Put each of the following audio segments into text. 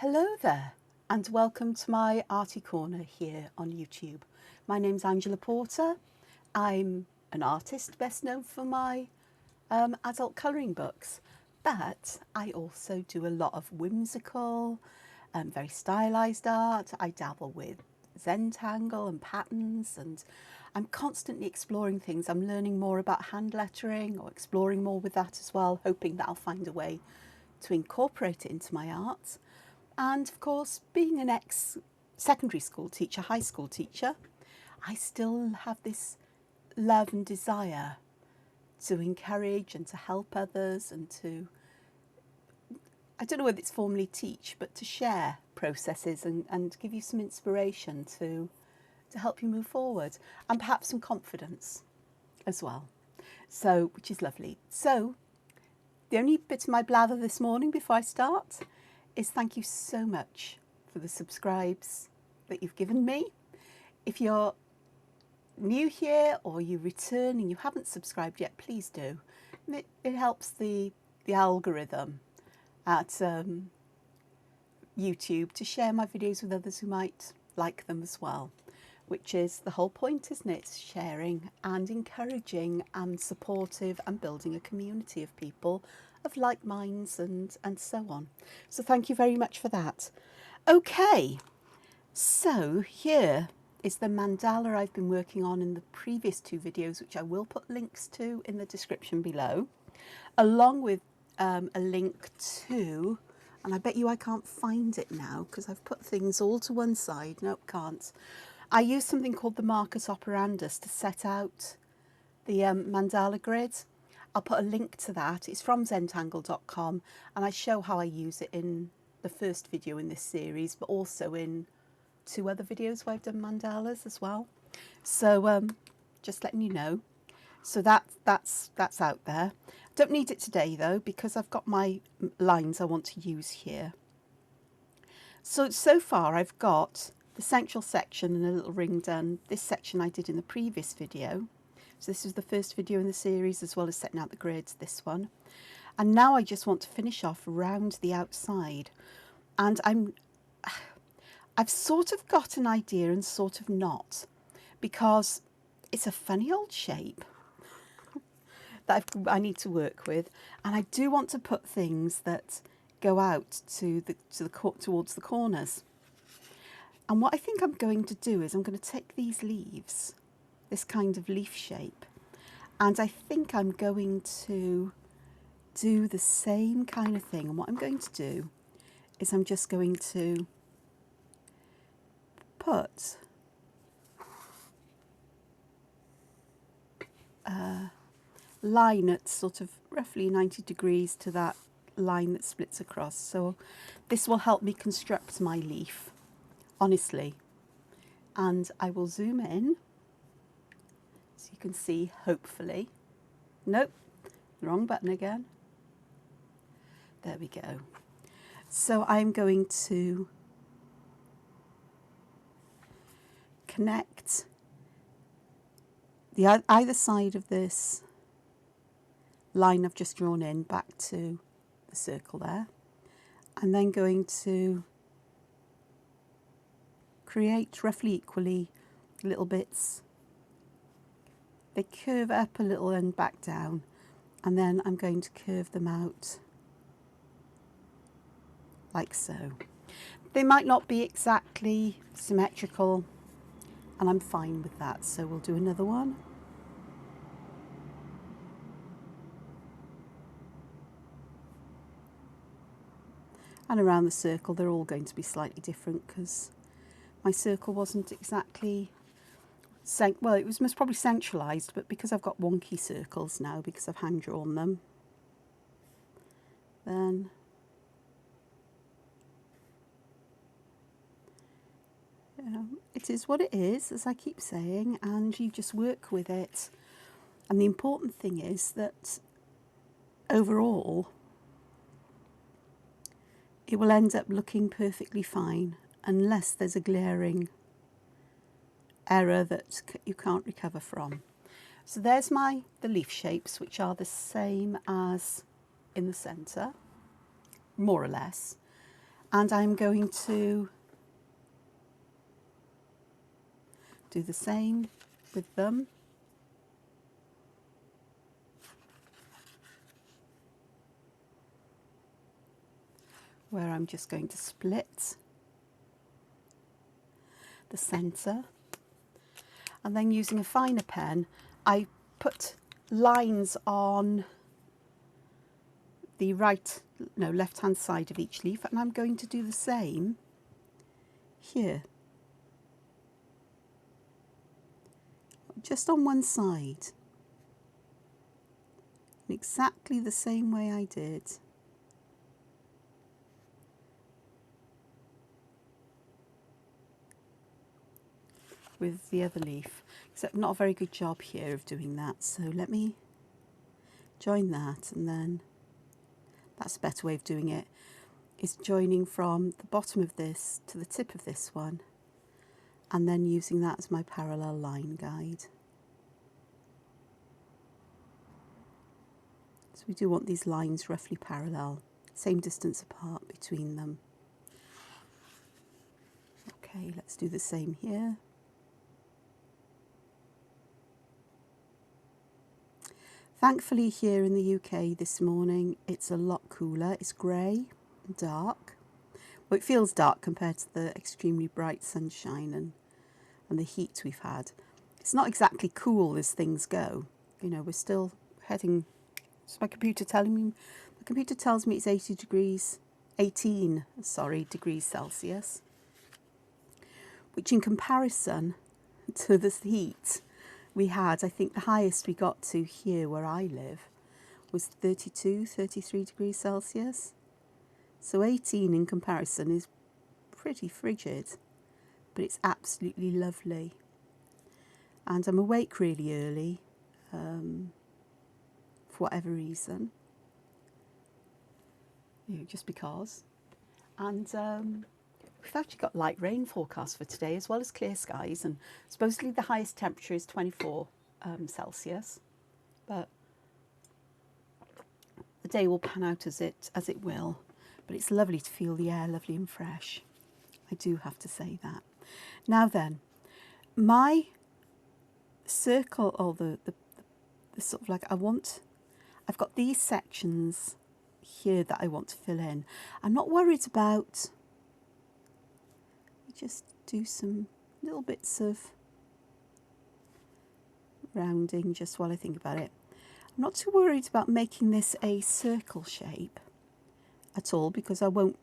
Hello there and welcome to my Arty Corner here on YouTube. My name's Angela Porter. I'm an artist best known for my adult colouring books, but I also do a lot of whimsical, very stylised art. I dabble with Zentangle and patterns, and I'm constantly exploring things. I'm learning more about hand lettering or exploring more with that as well, hoping that I'll find a way to incorporate it into my art. And of course, being an ex-secondary school teacher, high school teacher, I still have this love and desire to encourage and to help others and to, I don't know whether it's formally teach, but to share processes and give you some inspiration to help you move forward and perhaps some confidence as well. So, which is lovely. So, the only bit of my blather this morning before I start is thank you so much for the subscribes that you've given me. If you're new here or you return and you haven't subscribed yet, please do. It helps the algorithm at YouTube to share my videos with others who might like them as well, which is the whole point, isn't it? It's sharing and encouraging and supportive and building a community of people of like minds and so on. So thank you very much for that. Okay, so here is the mandala I've been working on in the previous two videos, which I will put links to in the description below, along with a link to, and I bet you I can't find it now because I've put things all to one side. Nope, can't. I use something called the Marcus operandus to set out the mandala grid. I'll put a link to that. It's from zentangle.com, and I show how I use it in the first video in this series, but also in two other videos where I've done mandalas as well. So just letting you know. So that's out there. Don't need it today though, because I've got my lines I want to use here. So far I've got the central section and a little ring done. This section I did in the previous video. So this is the first video in the series, as well as setting out the grids, this one. And now I just want to finish off around the outside. And I've sort of got an idea and sort of not, because it's a funny old shape that I need to work with. And I do want to put things that go out towards the corners. And what I think I'm going to do is I'm going to take these leaves, this kind of leaf shape, and I think I'm going to do the same kind of thing. And what I'm going to do is I'm just going to put a line at sort of roughly 90 degrees to that line that splits across. So this will help me construct my leaf, honestly. And I will zoom in so you can see, hopefully. Nope, wrong button again. There we go. So I'm going to connect the either side of this line I've just drawn in back to the circle there, and then going to create roughly equally little bits. They curve up a little and back down, and then I'm going to curve them out like so. They might not be exactly symmetrical, and I'm fine with that, so we'll do another one. And around the circle they're all going to be slightly different because my circle wasn't exactly, well, it was most probably centralised, but because I've got wonky circles now because I've hand drawn them, then it is what it is, as I keep saying, and you just work with it. And the important thing is that overall it will end up looking perfectly fine unless there's a glaring error that you can't recover from. So there's the leaf shapes, which are the same as in the centre, more or less. And I'm going to do the same with them. Where I'm just going to split the centre, and then using a finer pen I put lines on the left hand side of each leaf, and I'm going to do the same here, just on one side, in exactly the same way I did with the other leaf, except not a very good job here of doing that. So let me join that, and then that's a better way of doing it, is joining from the bottom of this to the tip of this one, and then using that as my parallel line guide. So we do want these lines roughly parallel, same distance apart between them. Okay, let's do the same here. Thankfully here in the UK this morning it's a lot cooler. It's grey and dark. Well, it feels dark compared to the extremely bright sunshine and the heat we've had. It's not exactly cool as things go. You know, we're still heading, my computer tells me it's 18 degrees Celsius, which in comparison to this heat we had, I think the highest we got to here where I live was 33 degrees Celsius. So 18 in comparison is pretty frigid, but it's absolutely lovely. And I'm awake really early, for whatever reason, just because. And we've actually got light rain forecast for today, as well as clear skies, and supposedly the highest temperature is 24 Celsius, but the day will pan out as it will. But it's lovely to feel the air lovely and fresh. I do have to say that. Now then, my circle, or the sort of like, I've got these sections here that I want to fill in. I'm not worried about, just do some little bits of rounding just while I think about it. I'm not too worried about making this a circle shape at all, because I won't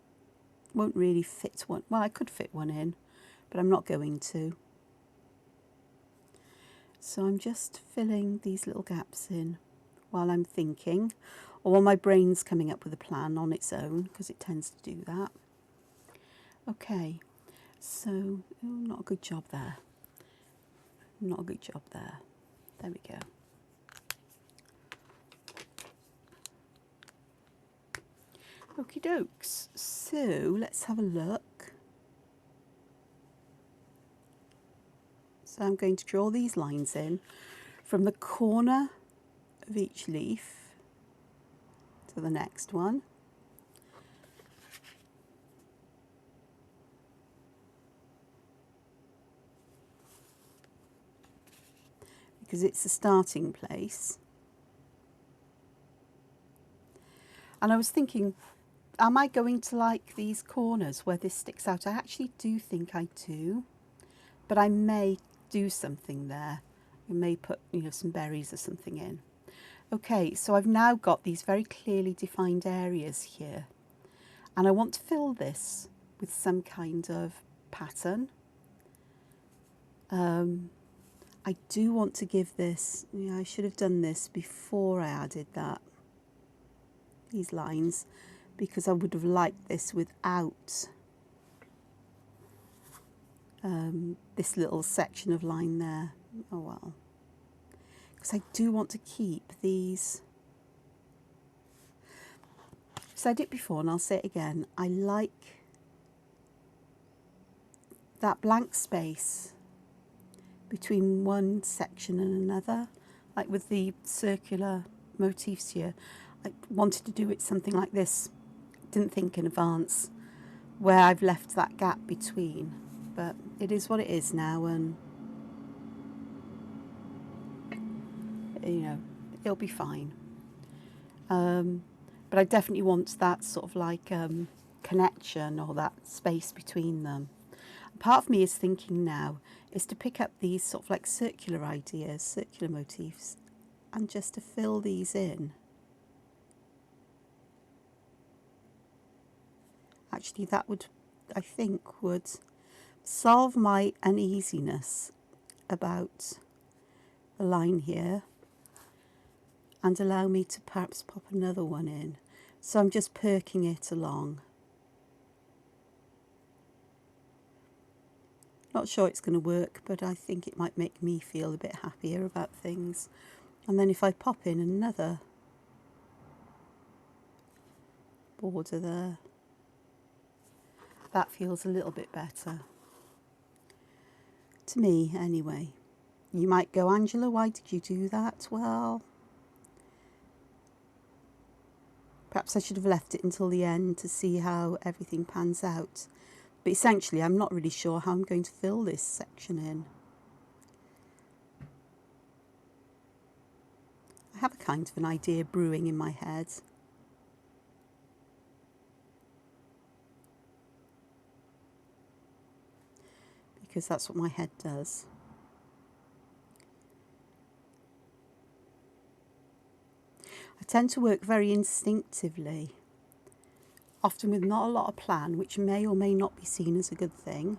really fit one. Well, I could fit one in, but I'm not going to. So I'm just filling these little gaps in while I'm thinking, or while my brain's coming up with a plan on its own, because it tends to do that. Okay, so not a good job there. Not a good job there. There we go. Okie dokes. So let's have a look. So I'm going to draw these lines in from the corner of each leaf to the next one. Because it's a starting place. And I was thinking, am I going to like these corners where this sticks out? I actually do think I do, but I may do something there. I may put, some berries or something in. Okay, so I've now got these very clearly defined areas here, and I want to fill this with some kind of pattern. I do want to give this, I should have done this before I added these lines, because I would have liked this without this little section of line there. Oh well. Because I do want to keep these. I've said it before and I'll say it again. I like that blank space between one section and another. Like with the circular motifs here, I wanted to do it something like this. Didn't think in advance. where I've left that gap between, but it is what it is now, and you know, it'll be fine. But I definitely want that sort of like connection, or that space between them. Part of me is thinking now is to pick up these sort of like circular ideas, circular motifs, and just to fill these in. Actually, that would, I think, would solve my uneasiness about the line here, and allow me to perhaps pop another one in. So I'm just perking it along. Not sure it's going to work, but I think it might make me feel a bit happier about things. And then if I pop in another border there, that feels a little bit better. To me, anyway. You might go, Angela, why did you do that? Well, perhaps I should have left it until the end to see how everything pans out. But essentially, I'm not really sure how I'm going to fill this section in. I have a kind of an idea brewing in my head. Because that's what my head does. I tend to work very instinctively, often with not a lot of plan, which may or may not be seen as a good thing.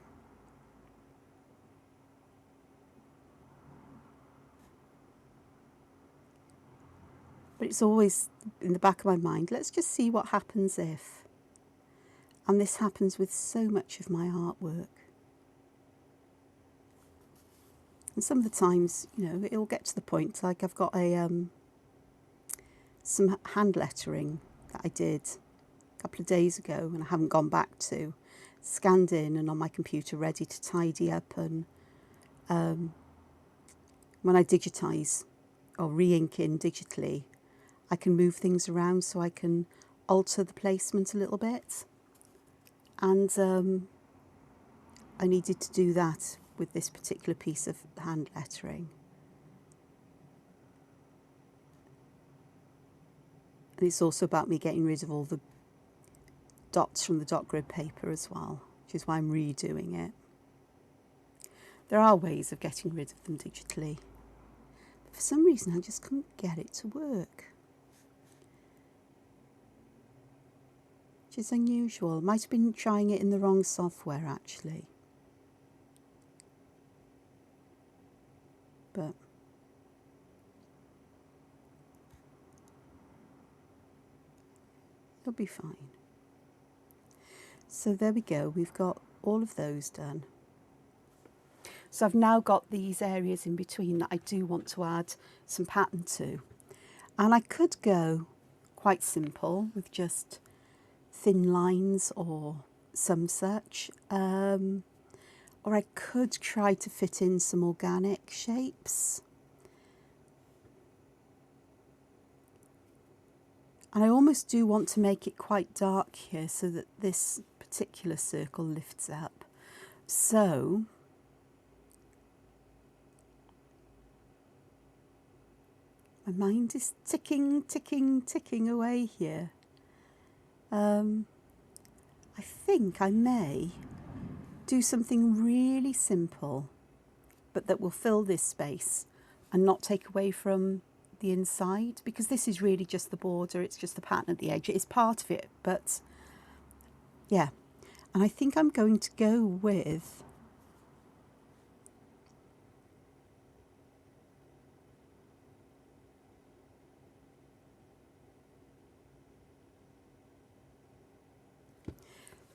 But it's always in the back of my mind, let's just see what happens if. And this happens with so much of my artwork. And some of the times, you know, it'll get to the point, like I've got a some hand lettering that I did a couple of days ago and I haven't gone back to. Scanned in and on my computer ready to tidy up, and when I digitise or re-ink in digitally, I can move things around so I can alter the placement a little bit. And I needed to do that with this particular piece of hand lettering. And it's also about me getting rid of all the dots from the dot grid paper as well, which is why I'm redoing it. There are ways of getting rid of them digitally. But for some reason, I just couldn't get it to work. Which is unusual. Might have been trying it in the wrong software, actually. But it'll be fine. So there we go. We've got all of those done. So I've now got these areas in between that I do want to add some pattern to. And I could go quite simple with just thin lines or some such. Or I could try to fit in some organic shapes. And I almost do want to make it quite dark here so that this particular circle lifts up. So my mind is ticking, ticking, ticking away here. I think I may do something really simple, but that will fill this space and not take away from the inside, because this is really just the border, it's just the pattern at the edge. It is part of it, but yeah. And I think I'm going to go with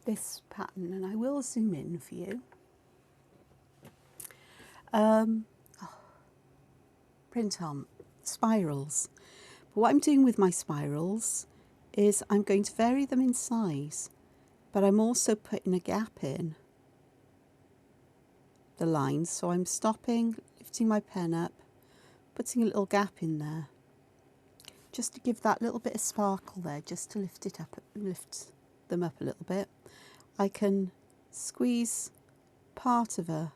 this pattern, and I will zoom in for you. Print on spirals. But what I'm doing with my spirals is I'm going to vary them in size, but I'm also putting a gap in the lines. So I'm stopping, lifting my pen up, putting a little gap in there, just to give that little bit of sparkle there, just to lift it up, lift them up a little bit. I can squeeze part of a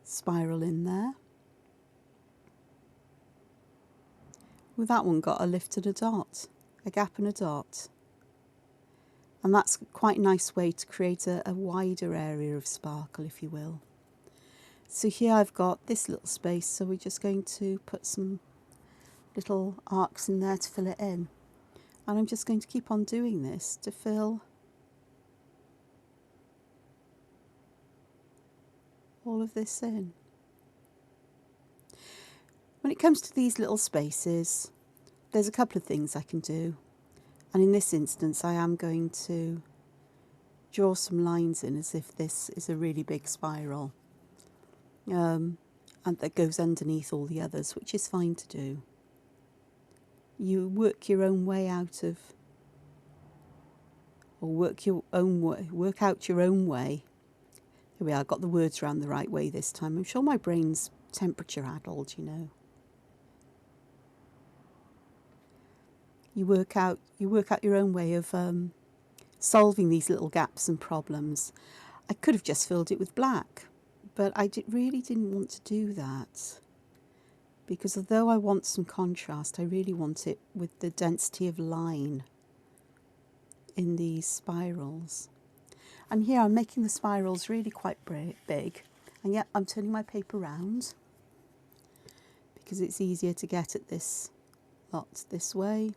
spiral in there. Well, that one got a lift and a dot, a gap and a dot. And that's quite a nice way to create a wider area of sparkle, if you will. So here I've got this little space, so we're just going to put some little arcs in there to fill it in. And I'm just going to keep on doing this to fill all of this in. When it comes to these little spaces, there's a couple of things I can do. And in this instance, I am going to draw some lines in as if this is a really big spiral. And that goes underneath all the others, which is fine to do. You work your own way out of, or work out your own way. Here we are, I got the words around the right way this time. I'm sure my brain's temperature addled, you know. You work out your own way of solving these little gaps and problems. I could have just filled it with black, but I really didn't want to do that, because although I want some contrast, I really want it with the density of line in these spirals. And here I'm making the spirals really quite big, and yet I'm turning my paper round because it's easier to get at this lot this way.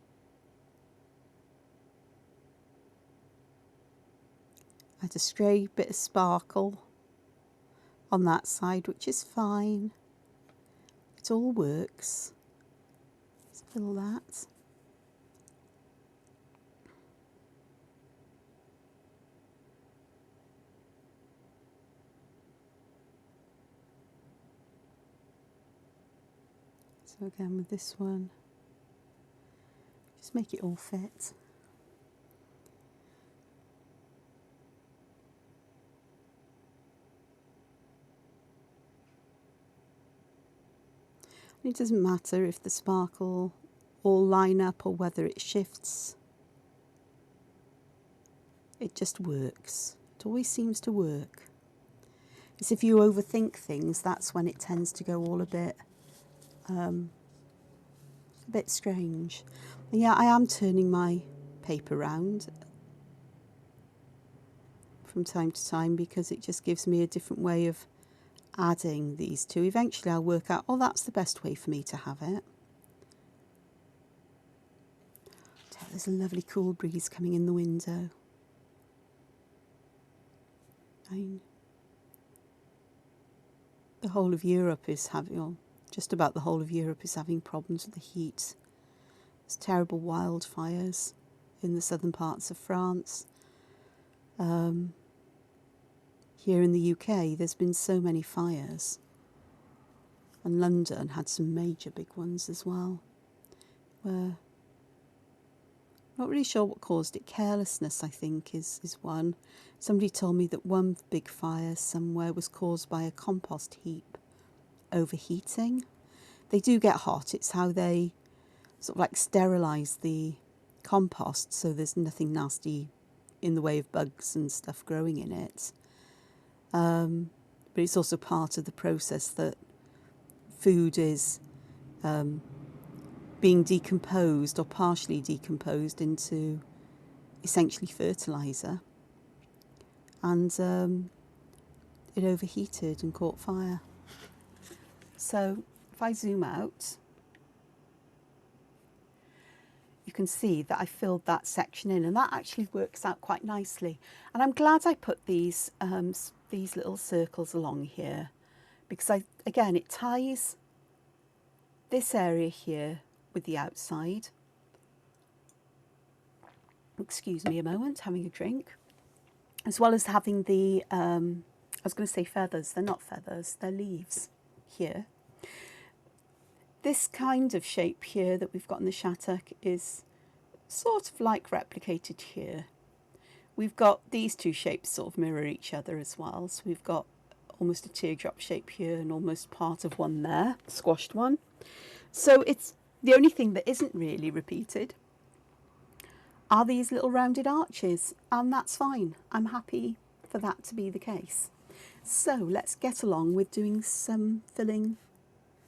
I had a stray bit of sparkle on that side, which is fine. It all works. Let's fill that. So again with this one, just make it all fit. It doesn't matter if the sparkle all line up or whether it shifts. It just works. It always seems to work. It's if you overthink things, that's when it tends to go all a bit strange. And yeah, I am turning my paper round from time to time because it just gives me a different way of adding these two. Eventually I'll work out, oh, that's the best way for me to have it. There's a lovely cool breeze coming in the window. The whole of Europe is having, or just about the whole of Europe is having problems with the heat. There's terrible wildfires in the southern parts of France. Here in the UK, there's been so many fires. And London had some major big ones as well. Where, not really sure what caused it. Carelessness, I think, is one. Somebody told me that one big fire somewhere was caused by a compost heap overheating. They do get hot. It's how they sort of like sterilise the compost so there's nothing nasty in the way of bugs and stuff growing in it. But it's also part of the process that food is being decomposed or partially decomposed into essentially fertiliser. And it overheated and caught fire. So if I zoom out, you can see that I filled that section in, and that actually works out quite nicely. And I'm glad I put these little circles along here, because again, it ties this area here with the outside. Excuse me a moment, having a drink. As well as having the, I was going to say feathers, they're not feathers, they're leaves here. This kind of shape here that we've got in the shattuck is sort of like replicated here. We've got these two shapes sort of mirror each other as well. So we've got almost a teardrop shape here and almost part of one there, squashed one. So it's the only thing that isn't really repeated are these little rounded arches, and that's fine. I'm happy for that to be the case. So let's get along with doing some filling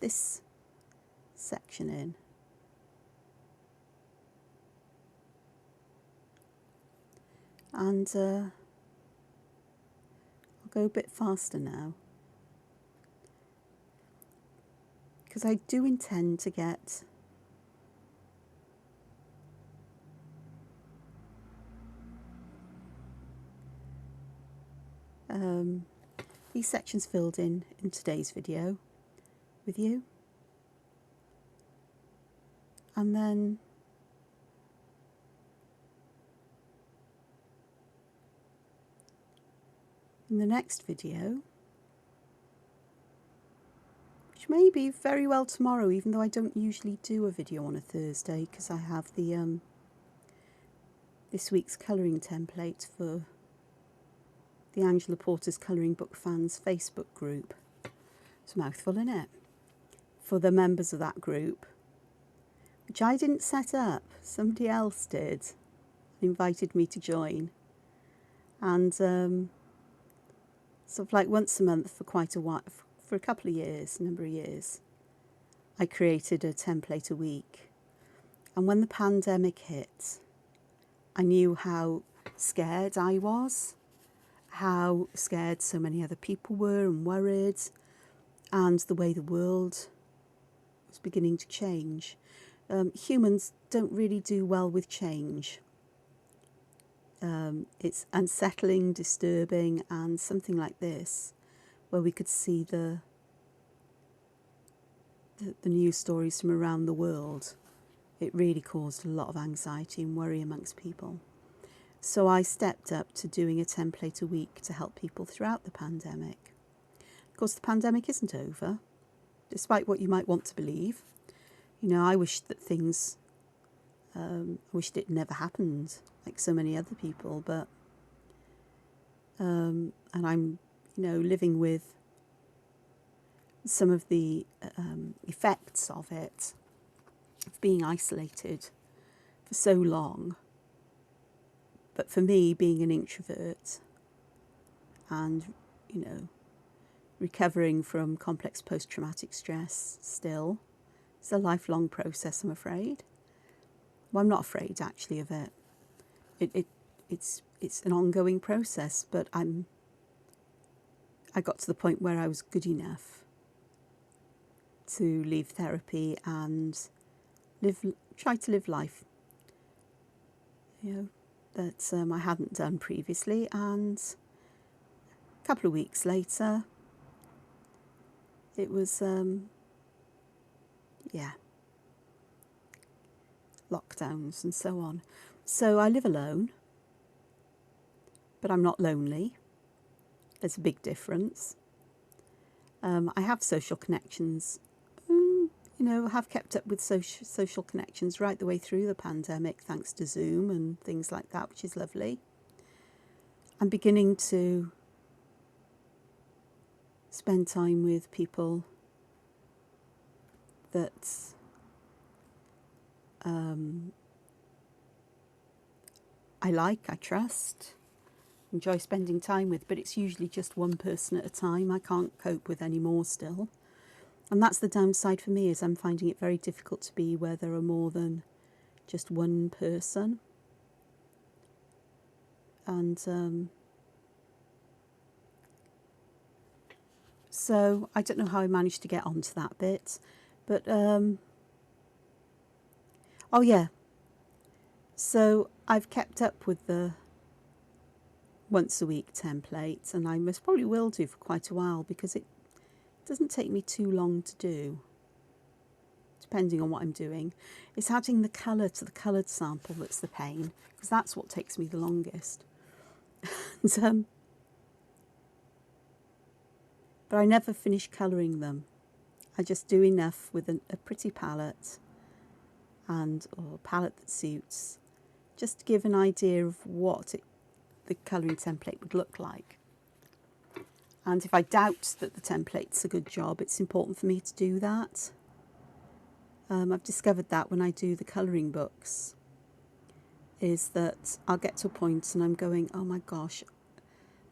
this section in. And I'll go a bit faster now, because I do intend to get these sections filled in today's video with you, and then in the next video, which may be very well tomorrow, even though I don't usually do a video on a Thursday because I have the this week's colouring template for the Angela Porter's Colouring Book Fans Facebook group. It's a mouthful, isn't it? For the members of that group, which I didn't set up, somebody else did, invited me to join. And sort of like once a month for quite a while, for a couple of years, a number of years, I created a template a week. And when the pandemic hit, I knew how scared I was, how scared so many other people were and worried, and the way the world was beginning to change. Humans don't really do well with change. It's unsettling, disturbing, and something like this, where we could see the news stories from around the world, it really caused a lot of anxiety and worry amongst people. So I stepped up to doing a template a week to help people throughout the pandemic. Of course, the pandemic isn't over, despite what you might want to believe. You know, I wish that things, I wished it never happened, like so many other people, but, and I'm, you know, living with some of the effects of it, of being isolated for so long. But for me, being an introvert and, you know, recovering from complex post-traumatic stress still, it's a lifelong process, I'm afraid. Well, I'm not afraid, actually, of it. It's an ongoing process, but I got to the point where I was good enough to leave therapy and try to live life, you know, that I hadn't done previously. And a couple of weeks later, it was, yeah, lockdowns and so on. So I live alone, but I'm not lonely. There's a big difference. I have social connections, you know, have kept up with social connections right the way through the pandemic, thanks to Zoom and things like that, which is lovely. I'm beginning to spend time with people that I like, I trust, enjoy spending time with, but it's usually just one person at a time. I can't cope with any more still. And that's the downside for me, is I'm finding it very difficult to be where there are more than just one person. And so I don't know how I managed to get onto that bit, but oh yeah, so I've kept up with the once a week template, and I most probably will do for quite a while, because it doesn't take me too long to do, depending on what I'm doing. It's adding the colour to the coloured sample that's the pain, because that's what takes me the longest. And, but I never finish colouring them. I just do enough with a pretty palette, or a palette that suits, just to give an idea of what the colouring template would look like. And if I doubt that the template's a good job, it's important for me to do that. I've discovered that when I do the colouring books, is that I'll get to a point and I'm going, oh my gosh,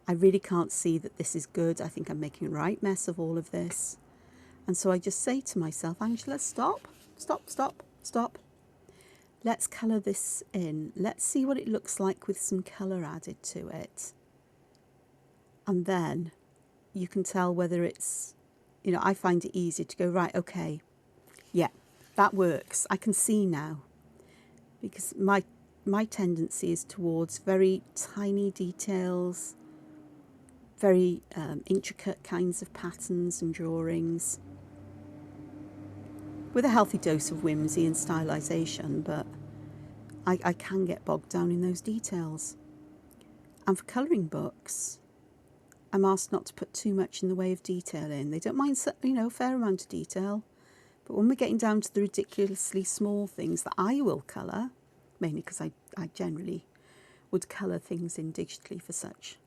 I really can't see that this is good. I think I'm making a right mess of all of this. And so I just say to myself, Angela, stop. Let's colour this in. Let's see what it looks like with some colour added to it. And then you can tell whether it's, you know, I find it easy to go, right, okay, yeah, that works. I can see now. Because my tendency is towards very tiny details, very intricate kinds of patterns and drawings, with a healthy dose of whimsy and stylisation, but I can get bogged down in those details. And for colouring books, I'm asked not to put too much in the way of detail in. They don't mind, you know, a fair amount of detail, but when we're getting down to the ridiculously small things that I will colour, mainly because I generally would colour things in digitally for such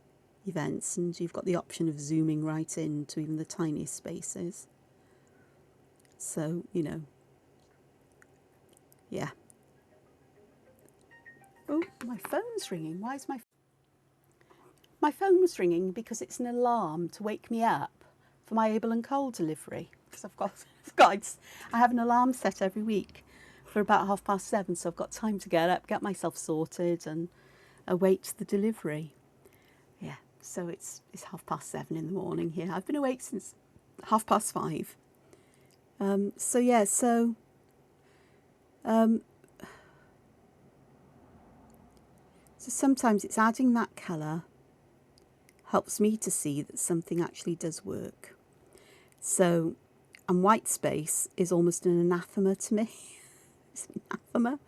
events, and you've got the option of zooming right in to even the tiniest spaces. So, you know, yeah. Oh, my phone's ringing. Why is my phone was ringing because it's an alarm to wake me up for my Able and Coal delivery. Because I have an alarm set every week for about 7:30, so I've got time to get up, get myself sorted, and await the delivery. Yeah, so it's 7:30 in the morning here. I've been awake since 5:30. So sometimes it's adding that colour helps me to see that something actually does work. So, and white space is almost an anathema to me. It's an anathema.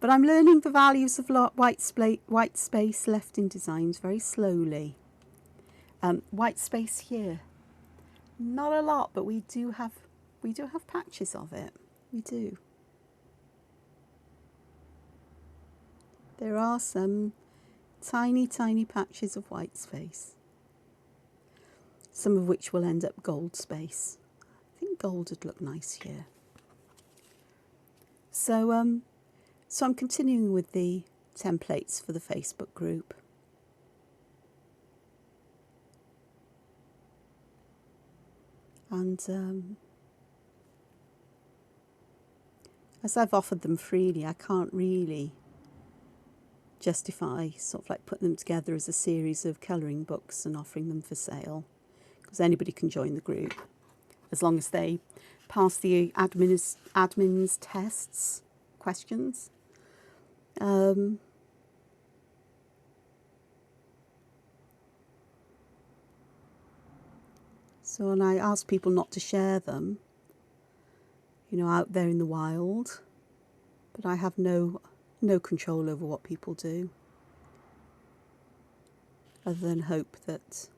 But I'm learning the values of white space left in designs very slowly. White space here, not a lot, but we do have patches of it. We do. There are some tiny patches of white space, some of which will end up gold space. I think gold would look nice here. So I'm continuing with the templates for the Facebook group. And as I've offered them freely, I can't really justify sort of like putting them together as a series of colouring books and offering them for sale, because anybody can join the group as long as they pass the admin's tests, questions. So, and I ask people not to share them, you know, out there in the wild, but I have no control over what people do, other than hope that,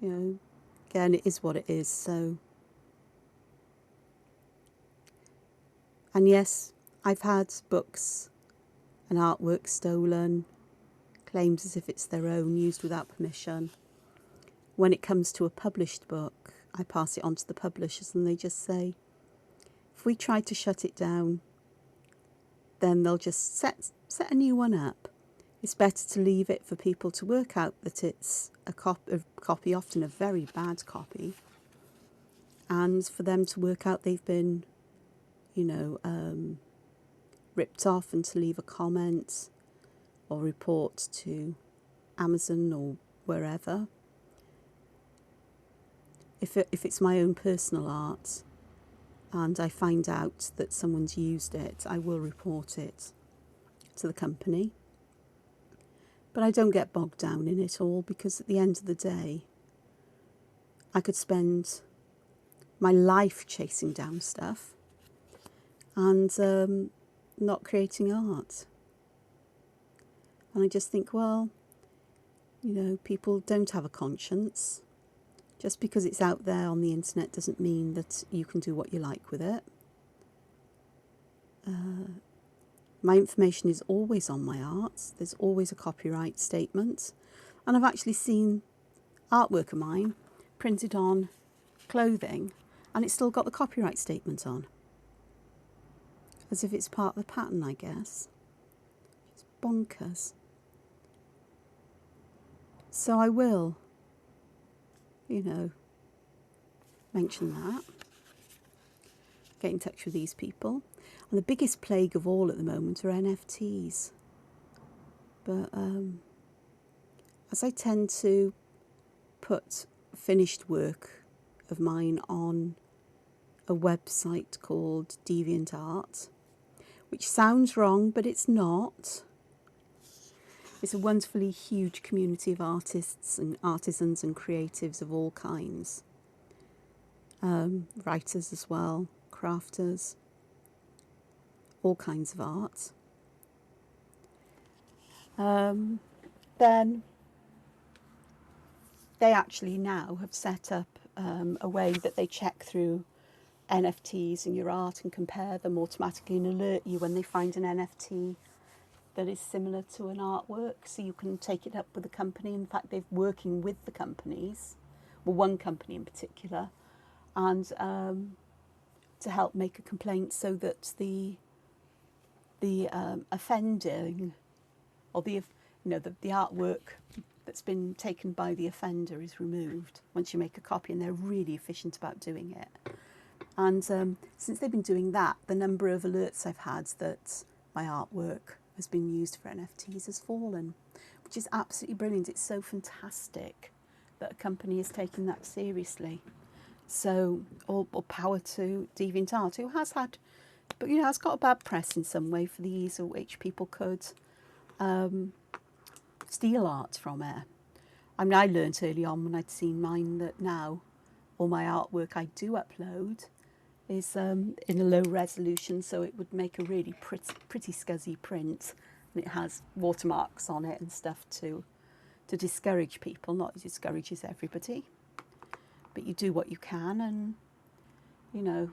you know, again, it is what it is. So, and yes, I've had books and artwork stolen, claimed as if it's their own, used without permission. When it comes to a published book, I pass it on to the publishers and they just say, if we try to shut it down, then they'll just set a new one up. It's better to leave it for people to work out that it's a copy, often a very bad copy, and for them to work out they've been, you know, ripped off, and to leave a comment or report to Amazon or wherever. If it's my own personal art and I find out that someone's used it, I will report it to the company. But I don't get bogged down in it all, because at the end of the day, I could spend my life chasing down stuff and not creating art. And I just think, well, you know, people don't have a conscience. Just because it's out there on the internet doesn't mean that you can do what you like with it. My information is always on my art. There's always a copyright statement. And I've actually seen artwork of mine printed on clothing and it's still got the copyright statement on. As if it's part of the pattern, I guess. bonkers. So I will, you know, mention that. Get in touch with these people. And the biggest plague of all at the moment are NFTs. But as I tend to put finished work of mine on a website called DeviantArt, which sounds wrong, but it's not. It's a wonderfully huge community of artists and artisans and creatives of all kinds. Writers as well, crafters, all kinds of art. Then they actually now have set up a way that they check through NFTs and your art and compare them automatically and alert you when they find an NFT that is similar to an artwork, so you can take it up with the company. In fact, they're working with the companies, well, one company in particular, and to help make a complaint so that the offending, or the artwork that's been taken by the offender is removed once you make a copy, and they're really efficient about doing it. And since they've been doing that, the number of alerts I've had that my artwork has been used for NFTs has fallen, which is absolutely brilliant. It's so fantastic that a company is taking that seriously. So, all power to DeviantArt, who has had, but has got a bad press in some way for the ease of which people could steal art from it. I mean, I learnt early on when I'd seen mine that now all my artwork I do upload is in a low resolution, so it would make a really pretty scuzzy print, and it has watermarks on it and stuff to discourage people. Not that it discourages everybody, but you do what you can, and as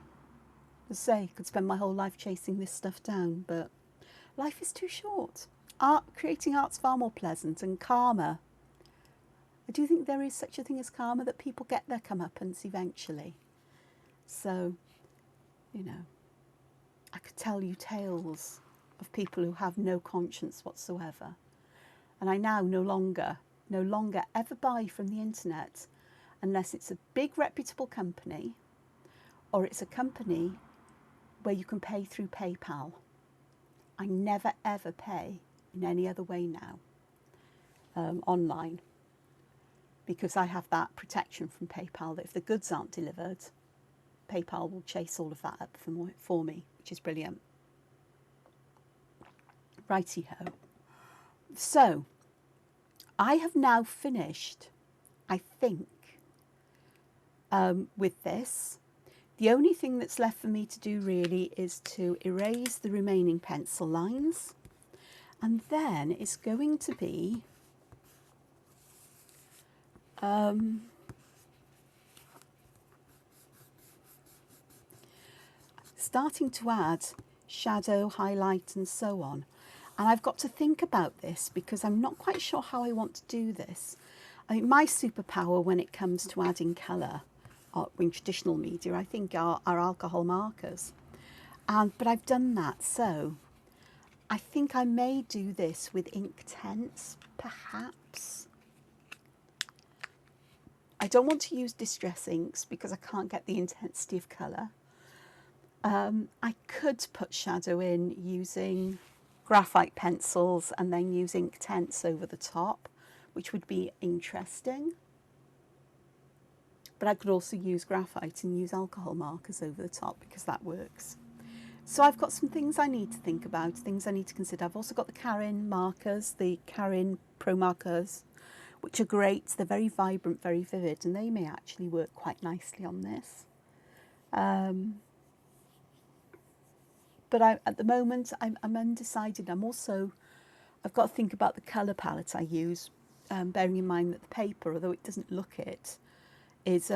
I say, I could spend my whole life chasing this stuff down, but life is too short. Creating art's far more pleasant and calmer. I do think there is such a thing as karma, that people get their comeuppance eventually. So, I could tell you tales of people who have no conscience whatsoever. And I now no longer ever buy from the internet unless it's a big reputable company, or it's a company where you can pay through PayPal. I never ever pay in any other way now, online, because I have that protection from PayPal that if the goods aren't delivered, PayPal will chase all of that up for me, which is brilliant. Righty-ho. So, I have now finished, I think, with this. The only thing that's left for me to do really is to erase the remaining pencil lines, and then it's going to be starting to add shadow, highlight and so on. And I've got to think about this because I'm not quite sure how I want to do this. I mean, my superpower when it comes to adding colour in traditional media, I think, are alcohol markers. But I've done that, so I think I may do this with Inktense, perhaps. I don't want to use distress inks because I can't get the intensity of colour. I could put shadow in using graphite pencils and then use Inktense over the top, which would be interesting. But I could also use graphite and use alcohol markers over the top because that works. So I've got some things I need to think about, things I need to consider. I've also got the Karin markers, the Karin Pro markers, which are great. They're very vibrant, very vivid, and they may actually work quite nicely on this. But at the moment, I'm undecided. I've got to think about the colour palette I use, bearing in mind that the paper, although it doesn't look it, is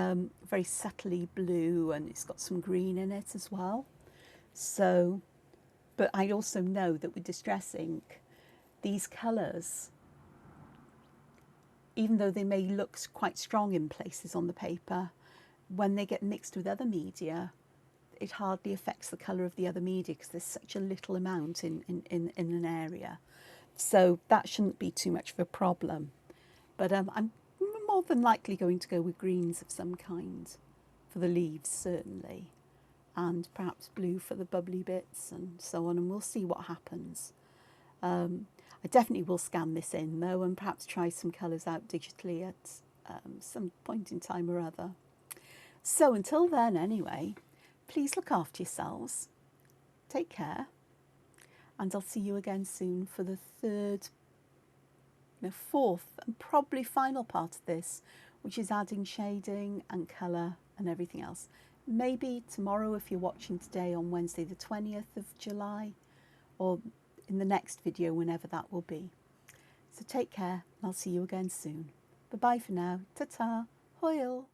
very subtly blue, and it's got some green in it as well. So, but I also know that with distress ink, these colours, even though they may look quite strong in places on the paper, when they get mixed with other media, it hardly affects the colour of the other media because there's such a little amount in an area So that shouldn't be too much of a problem. But I'm more than likely going to go with greens of some kind for the leaves, certainly, and perhaps blue for the bubbly bits and so on, and we'll see what happens. I definitely will scan this in though, and perhaps try some colours out digitally at some point in time or other. So until then anyway, please look after yourselves, take care, and I'll see you again soon for the fourth and probably final part of this, which is adding shading and colour and everything else. Maybe tomorrow if you're watching today on Wednesday the 20th of July, or in the next video whenever that will be. So take care, and I'll see you again soon. Bye bye for now. Ta-ta. Hoil.